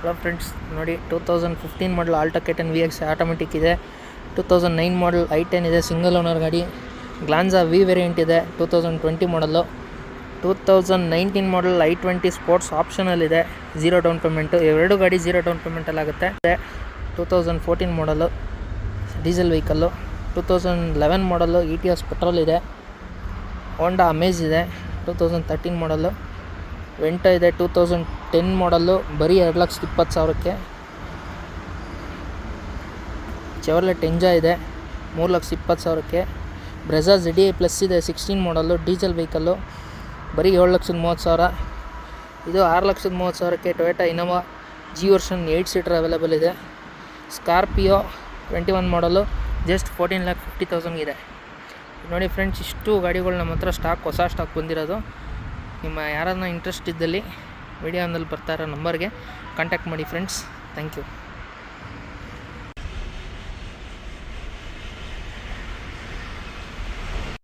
Hello friends, ನೋಡಿ 2015 ಮಾಡಲ್ Alto K10 VX automatic ಇದೆ. 2009 ಮಾಡಲ್ i10 ಇದೆ, ಸಿಂಗಲ್ ಓನರ್ ಗಾಡಿ. ಗ್ಲಾನ್ಸಾ ವಿ ವೇರಿಯಂಟ್ ಇದೆ, 2020 ಮಾಡಲ್ಲು. 2019 ಮಾಡಲ್ i20 ಸ್ಪೋರ್ಟ್ಸ್ ಆಪ್ಷನಲ್ ಇದೆ, 0 ಡೌನ್ ಪೇಮೆಂಟು. ಎರಡು ಗಾಡಿ 0 ಡೌನ್ ಪೇಮೆಂಟಲ್ಲಿ ಆಗುತ್ತೆ. 2014 ಮಾಡಲು ಡೀಸೆಲ್ ವೆಹಿಕಲ್ಲು. 2011 ಮಾಡಲ್ಲು ETS ಪೆಟ್ರೋಲ್ ಇದೆ. ಹೋಂಡಾ ಅಮೇಜ್ ಇದೆ, 2013 ಮಾಡಲ್ಲು. ವೆಂಟೋ ಇದೆ, 2010 ಮಾಡಲ್ಲು, ಬರೀ 2,20,000ಕ್ಕೆ. ಚೆವರ್ಲೆಟ್ ಎಂಜಾ ಇದೆ, 3,20,000ಕ್ಕೆ. ಬ್ರೆಜಾ ZDI ಪ್ಲಸ್ ಇದೆ, 16 ಮಾಡಲ್ಲು, ಡೀಸೆಲ್ ವೆಹಿಕಲ್ಲು, ಬರೀ 7,30,000. ಇದು 6,30,000ಕ್ಕೆ. Toyota Innova G version 8 seater available ಇದೆ. ಸ್ಕಾರ್ಪಿಯೋ 21 ಮಾಡಲ್ಲು, ಜಸ್ಟ್ 14,50,000 ಇದೆ. ನೋಡಿ ಫ್ರೆಂಡ್ಸ್, ಇಷ್ಟು ಗಾಡಿಗಳು ನಮ್ಮ ಹತ್ರ ಹೊಸ ಸ್ಟಾಕ್ ಬಂದಿರೋದು. ನಿಮ್ಮ ಯಾರನ್ನ ಇಂಟ್ರೆಸ್ಟ್ ಇದ್ದಲ್ಲಿ ವಿಡಿಯೋನಲ್ಲಿ ಬರ್ತಾ ಇರೋ ನಂಬರ್ಗೆ ಕಾಂಟ್ಯಾಕ್ಟ್ ಮಾಡಿ ಫ್ರೆಂಡ್ಸ್. Thank you.